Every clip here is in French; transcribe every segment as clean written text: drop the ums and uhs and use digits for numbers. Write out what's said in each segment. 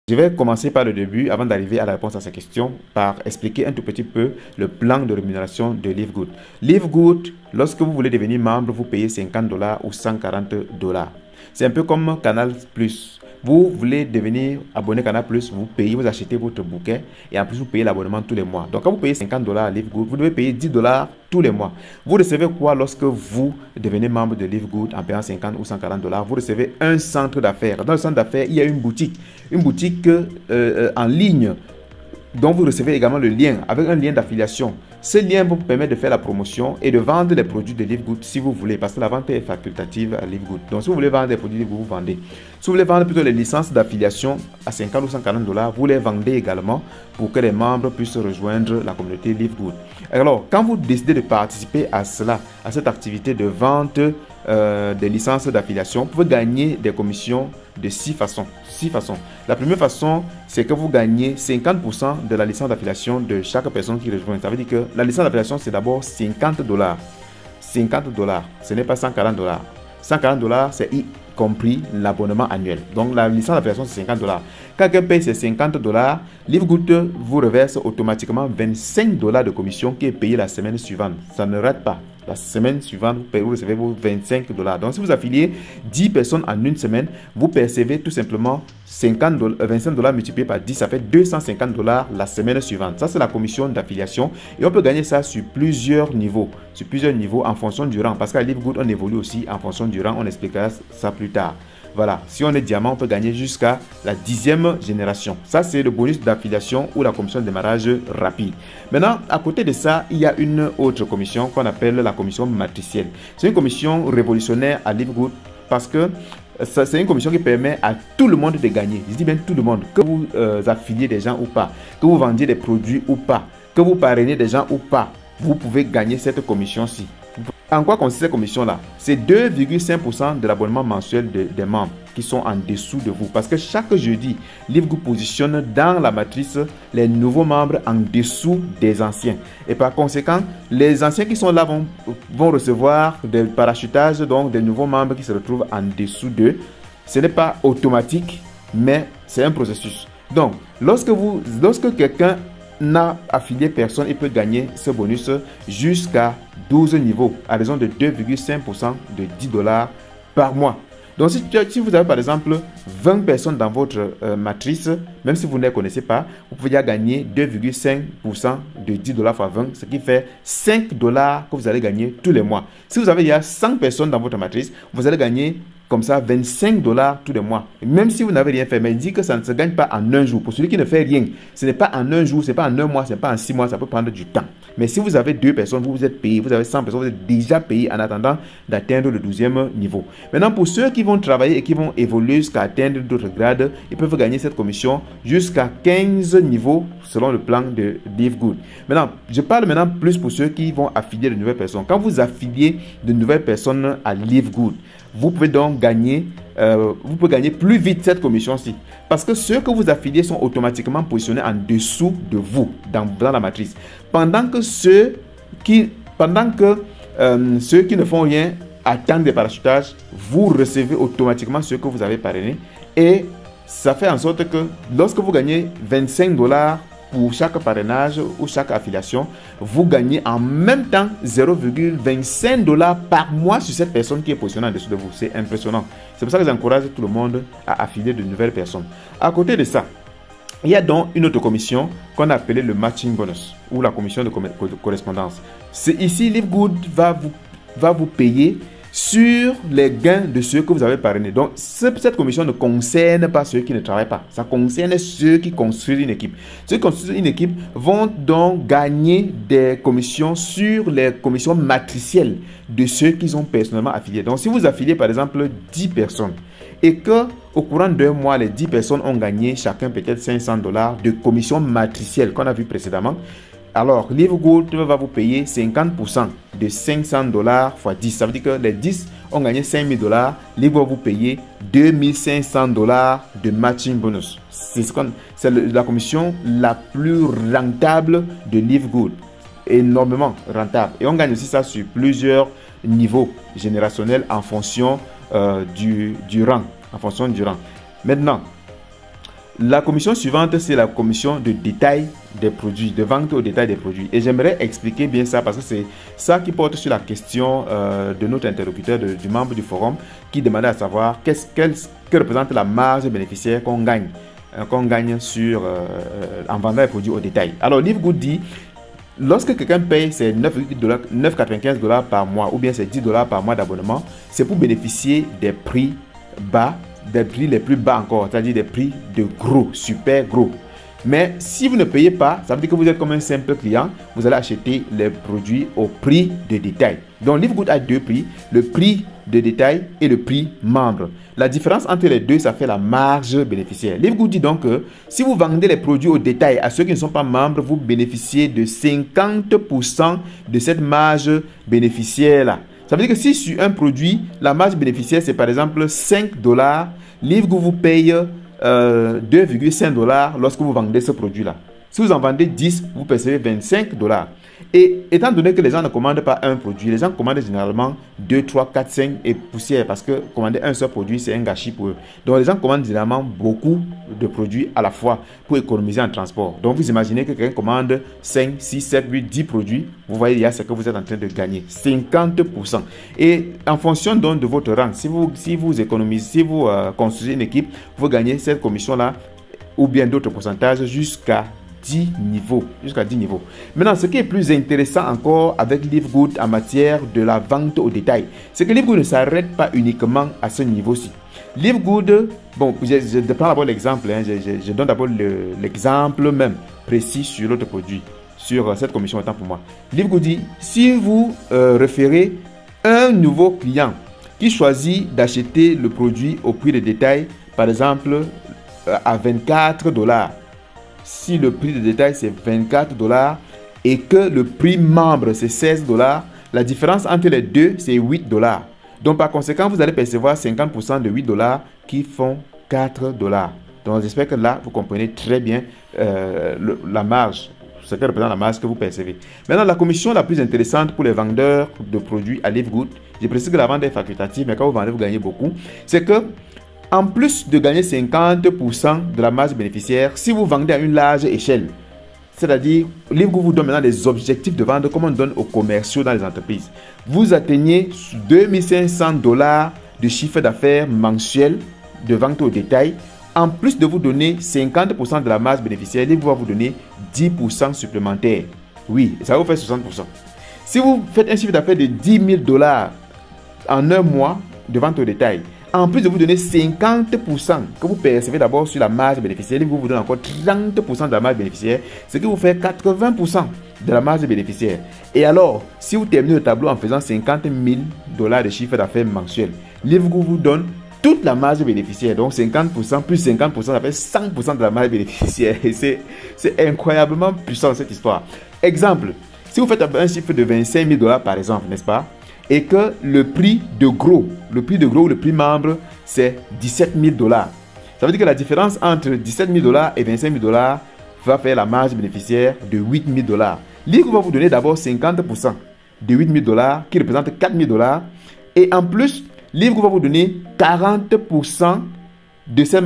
Je vais commencer par le début, avant d'arriver à la réponse à ces questions, par expliquer un tout petit peu le plan de rémunération de Livegood. Livegood, lorsque vous voulez devenir membre, vous payez $50 ou $140. C'est un peu comme Canal+. Vous voulez devenir abonné Canal+, vous payez, vous achetez votre bouquet et en plus vous payez l'abonnement tous les mois. Donc quand vous payez $50 à Livegood, vous devez payer $10 tous les mois. Vous recevez quoi lorsque vous devenez membre de Livegood en payant 50 ou $140? Vous recevez un centre d'affaires. Dans le centre d'affaires, il y a une boutique en ligne dont vous recevez également le lien avec un lien d'affiliation. Ce lien vous permet de faire la promotion et de vendre les produits de Livegood si vous voulez, parce que la vente est facultative à Livegood. Donc si vous voulez vendre des produits Livegood, vous vendez. Si vous voulez vendre plutôt les licences d'affiliation à 50 ou $140, vous les vendez également pour que les membres puissent rejoindre la communauté Livegood. Alors, quand vous décidez de participer à cela, à cette activité de vente des licences d'affiliation, vous pouvez gagner des commissions de 6 façons. La première façon, c'est que vous gagnez 50% de la licence d'affiliation de chaque personne qui rejoint. Ça veut dire que la licence d'affiliation, c'est d'abord $50. $50, ce n'est pas $140. $140, c'est y compris l'abonnement annuel. Donc la licence d'affiliation, c'est $50. Quand quelqu'un paye ces $50, Livegood vous reverse automatiquement $25 de commission qui est payé la semaine suivante. Ça ne rate pas. La semaine suivante, vous recevez vos $25. Donc, si vous affiliez 10 personnes en une semaine, vous percevez tout simplement $25 multiplié par 10, ça fait $250 la semaine suivante. Ça, c'est la commission d'affiliation. Et on peut gagner ça sur plusieurs niveaux. En fonction du rang. Parce qu'à Livegood, on évolue aussi en fonction du rang. On expliquera ça plus tard. Voilà, si on est diamant, on peut gagner jusqu'à la 10e génération. Ça, c'est le bonus d'affiliation ou la commission de démarrage rapide. Maintenant, à côté de ça, il y a une autre commission qu'on appelle la commission matricielle. C'est une commission révolutionnaire à Livegood parce que c'est une commission qui permet à tout le monde de gagner. Je dis bien tout le monde, que vous affiliez des gens ou pas, que vous vendiez des produits ou pas, que vous parrainez des gens ou pas, vous pouvez gagner cette commission-ci. En quoi consiste cette commission-là? C'est 2,5% de l'abonnement mensuel des membres qui sont en dessous de vous. Parce que chaque jeudi, Livegood positionne dans la matrice les nouveaux membres en dessous des anciens. Et par conséquent, les anciens qui sont là vont recevoir des parachutages, donc des nouveaux membres qui se retrouvent en dessous d'eux. Ce n'est pas automatique, mais c'est un processus. Donc, lorsque quelqu'un n'a affilié personne, il peut gagner ce bonus jusqu'à 12 niveaux à raison de 2,5% de $10 par mois. Donc si vous avez par exemple 20 personnes dans votre matrice, même si vous ne les connaissez pas, vous pouvez gagner 2,5% de $10 fois 20, ce qui fait $5 que vous allez gagner tous les mois. Si vous avez il y a 100 personnes dans votre matrice, vous allez gagner comme ça $25 tous les mois. Et même si vous n'avez rien fait, mais il dit que ça ne se gagne pas en un jour. Pour celui qui ne fait rien, ce n'est pas en un jour, ce n'est pas en un mois, ce n'est pas en 6 mois, ça peut prendre du temps. Mais si vous avez 2 personnes, vous êtes payé, vous avez 100 personnes, vous êtes déjà payé en attendant d'atteindre le 12e niveau. Maintenant, pour ceux qui vont travailler et qui vont évoluer jusqu'à atteindre d'autres grades, ils peuvent gagner cette commission jusqu'à 15 niveaux selon le plan de Livegood. Maintenant, je parle maintenant plus pour ceux qui vont affilier de nouvelles personnes. Quand vous affiliez de nouvelles personnes à Livegood, vous pouvez donc gagner, plus vite cette commission-ci. Parce que ceux que vous affiliez sont automatiquement positionnés en dessous de vous dans la matrice. Pendant que ceux qui ne font rien attendent des parachutages, vous recevez automatiquement ceux que vous avez parrainés. Et ça fait en sorte que lorsque vous gagnez $25 pour chaque parrainage ou chaque affiliation, vous gagnez en même temps $0,25 par mois sur cette personne qui est positionnée en dessous de vous. C'est impressionnant. C'est pour ça que j'encourage tout le monde à affilier de nouvelles personnes. À côté de ça, il y a donc une autre commission qu'on a appelée le matching bonus ou la commission de correspondance. C'est ici, Livegood va vous payer sur les gains de ceux que vous avez parrainés. Donc, cette commission ne concerne pas ceux qui ne travaillent pas. Ça concerne ceux qui construisent une équipe. Ceux qui construisent une équipe vont donc gagner des commissions sur les commissions matricielles de ceux qui ont personnellement affilié. Donc, si vous affiliez par exemple 10 personnes et que au courant d'un mois, les 10 personnes ont gagné chacun peut-être $500 de commission matricielle qu'on a vu précédemment, alors Livegood va vous payer 50% de $500 fois 10. Ça veut dire que les 10 ont gagné $5,000. Livegood va vous payer $2,500 de matching bonus. C'est la commission la plus rentable de Livegood. Énormément rentable. Et on gagne aussi ça sur plusieurs niveaux générationnels en fonction du rang. Maintenant, La commission suivante, c'est la commission de détail des produits, de vente au détail des produits. Et j'aimerais expliquer bien ça parce que c'est ça qui porte sur la question de notre interlocuteur, du membre du forum, qui demandait à savoir que représente la marge bénéficiaire qu'on gagne en vendant les produits au détail. Alors, Livegood dit, lorsque quelqu'un paye ses 9,95 $ par mois ou bien ses 10 $ par mois d'abonnement, c'est pour bénéficier des prix bas, des prix les plus bas encore, c'est-à-dire des prix de gros, super gros. Mais si vous ne payez pas, ça veut dire que vous êtes comme un simple client, vous allez acheter les produits au prix de détail. Donc Livegood a deux prix, le prix de détail et le prix membre. La différence entre les deux, ça fait la marge bénéficiaire. Livegood dit donc que si vous vendez les produits au détail à ceux qui ne sont pas membres, vous bénéficiez de 50% de cette marge bénéficiaire-là. Ça veut dire que si sur un produit, la marge bénéficiaire, c'est par exemple 5 $, Livegood vous paye 2,5 $ lorsque vous vendez ce produit-là. Si vous en vendez 10, vous percevez 25 $. Et étant donné que les gens ne commandent pas un produit, les gens commandent généralement 2, 3, 4, 5 et poussière parce que commander un seul produit, c'est un gâchis pour eux. Donc les gens commandent généralement beaucoup de produits à la fois pour économiser en transport. Donc vous imaginez que quelqu'un commande 5, 6, 7, 8, 10 produits. Vous voyez, il y a ce que vous êtes en train de gagner. 50%. Et en fonction donc de votre rang, si vous économisez, si vous construisez une équipe, vous gagnez cette commission-là ou bien d'autres pourcentages jusqu'à 10 niveaux. Maintenant, ce qui est plus intéressant encore avec Livegood en matière de la vente au détail, c'est que Livegood ne s'arrête pas uniquement à ce niveau-ci. Livegood, bon, je prends d'abord l'exemple, je donne d'abord l'exemple même précis sur l'autre produit, sur cette commission autant pour moi. Livegood dit, si vous référez un nouveau client qui choisit d'acheter le produit au prix de détail, par exemple, à 24 $, si le prix de détail c'est 24 $ et que le prix membre c'est 16 $, la différence entre les deux c'est 8 $. Donc par conséquent, vous allez percevoir 50% de 8 $ qui font 4 $. Donc j'espère que là, vous comprenez très bien la marge, ce que représente la marge que vous percevez. Maintenant, la commission la plus intéressante pour les vendeurs de produits à Livegood, je précise que la vente est facultative, mais quand vous vendez, vous gagnez beaucoup, c'est que en plus de gagner 50% de la marge bénéficiaire, si vous vendez à une large échelle, c'est-à-dire, Livegood vous donne maintenant des objectifs de vente comme on donne aux commerciaux dans les entreprises. Vous atteignez 2500 $ de chiffre d'affaires mensuel de vente au détail. En plus de vous donner 50% de la marge bénéficiaire, Livegood va vous donner 10% supplémentaire. Oui, ça vous fait 60%. Si vous faites un chiffre d'affaires de 10 000 $ en un mois de vente au détail, en plus de vous donner 50% que vous percevez d'abord sur la marge bénéficiaire, vous vous donne encore 30% de la marge bénéficiaire, ce qui vous fait 80% de la marge bénéficiaire. Et alors, si vous terminez le tableau en faisant 50 000 $ de chiffre d'affaires mensuel, Livegood vous donne toute la marge bénéficiaire. Donc 50% plus 50%, ça fait 100% de la marge bénéficiaire. Et c'est incroyablement puissant cette histoire. Exemple, si vous faites un chiffre de 25 000 $ par exemple, n'est-ce pas? Et que le prix de gros ou le prix membre, c'est 17 000 $. Ça veut dire que la différence entre 17 000 $ et 25 000 $ va faire la marge bénéficiaire de 8 000 $. Livegood va vous donner d'abord 50% de 8 000 $ qui représente 4 000 $. Et en plus, Livegood va vous donner 40% de cette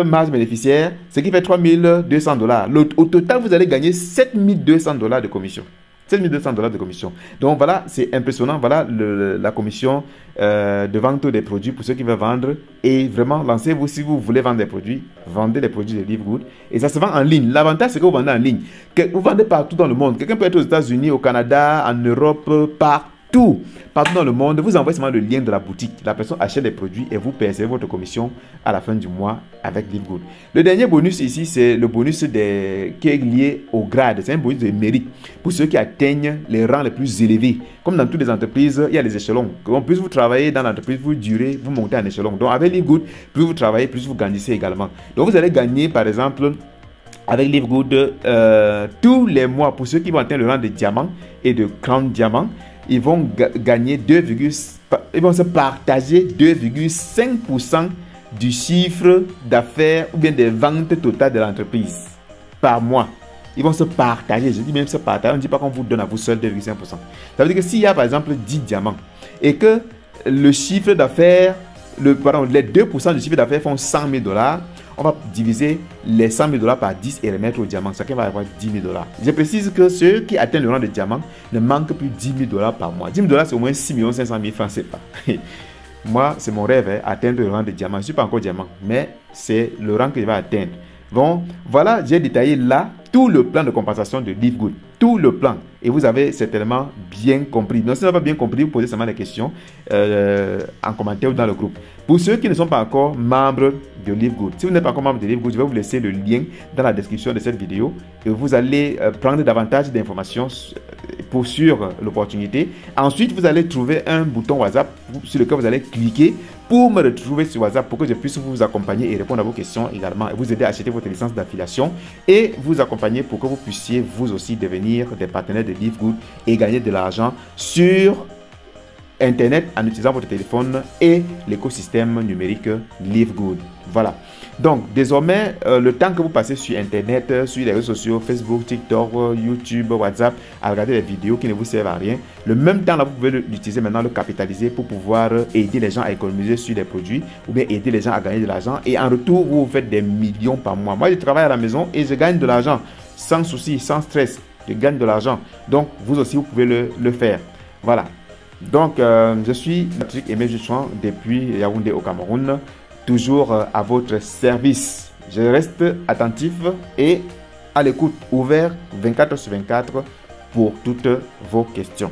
marge bénéficiaire, ce qui fait 3 200 $. Au total, vous allez gagner 7 200 $ de commission. 7 200 $ de commission. Donc voilà, c'est impressionnant. Voilà la commission de vente des produits pour ceux qui veulent vendre. Et vraiment, lancez-vous si vous voulez vendre des produits. Vendez les produits de Livegood. Et ça se vend en ligne. L'avantage, c'est que vous vendez en ligne. Vous vendez partout dans le monde. Quelqu'un peut être aux États-Unis, au Canada, en Europe, partout dans le monde. Vous envoyez seulement le lien de la boutique. La personne achète les produits et vous percevez votre commission à la fin du mois avec Livegood. Le dernier bonus ici, c'est le bonus qui est lié au grade. C'est un bonus de mérite pour ceux qui atteignent les rangs les plus élevés. Comme dans toutes les entreprises, il y a les échelons. En plus vous travaillez dans l'entreprise, vous durez, vous montez en échelon. Donc avec Livegood, plus vous travaillez, plus vous gagnez également. Donc vous allez gagner par exemple avec Livegood tous les mois pour ceux qui vont atteindre le rang de diamant et de crown diamant. Ils vont gagner ils vont se partager 2,5% du chiffre d'affaires ou bien des ventes totales de l'entreprise par mois. Ils vont se partager, je dis même se partager, on ne dit pas qu'on vous donne à vous seul 2,5%. Ça veut dire que s'il y a par exemple 10 diamants et que le chiffre d'affaires, les 2% du chiffre d'affaires font 100 000 $, on va diviser les 100 000 $ par 10 et remettre au diamant. Chacun va avoir 10 000 $. Je précise que ceux qui atteignent le rang de diamant ne manquent plus 10 000 $. Par mois. 10 000 $, c'est au moins 6 500 000 francs CFA. Moi, c'est mon rêve, hein, atteindre le rang de diamant. Je ne suis pas encore diamant, mais c'est le rang que je vais atteindre. Bon, voilà, j'ai détaillé là tout le plan de compensation de Live Good. Tout le plan. Et vous avez certainement bien compris. Donc, si vous n'avez pas bien compris, vous posez seulement des questions en commentaire ou dans le groupe. Pour ceux qui ne sont pas encore membres de Live Good, si vous n'êtes pas encore membre de Live Good, je vais vous laisser le lien dans la description de cette vidéo. Et vous allez prendre davantage d'informations sur l'opportunité. Ensuite, vous allez trouver un bouton WhatsApp sur lequel vous allez cliquer pour me retrouver sur WhatsApp pour que je puisse vous accompagner et répondre à vos questions également et vous aider à acheter votre licence d'affiliation et vous accompagner pour que vous puissiez vous aussi devenir des partenaires de Live Good et gagner de l'argent sur Internet en utilisant votre téléphone et l'écosystème numérique Live Good. Voilà. Donc, désormais, le temps que vous passez sur Internet, sur les réseaux sociaux, Facebook, TikTok, YouTube, WhatsApp, à regarder des vidéos qui ne vous servent à rien, le même temps, là, vous pouvez l'utiliser maintenant, le capitaliser pour pouvoir aider les gens à économiser sur des produits ou bien aider les gens à gagner de l'argent. Et en retour, vous faites des millions par mois. Moi, je travaille à la maison et je gagne de l'argent sans souci, sans stress. Je gagne de l'argent. Donc, vous aussi, vous pouvez le faire. Voilà. Donc, je suis Patrick Aimé Jussoin depuis Yaoundé au Cameroun. Toujours à votre service. Je reste attentif et à l'écoute, ouvert 24h sur 24 pour toutes vos questions.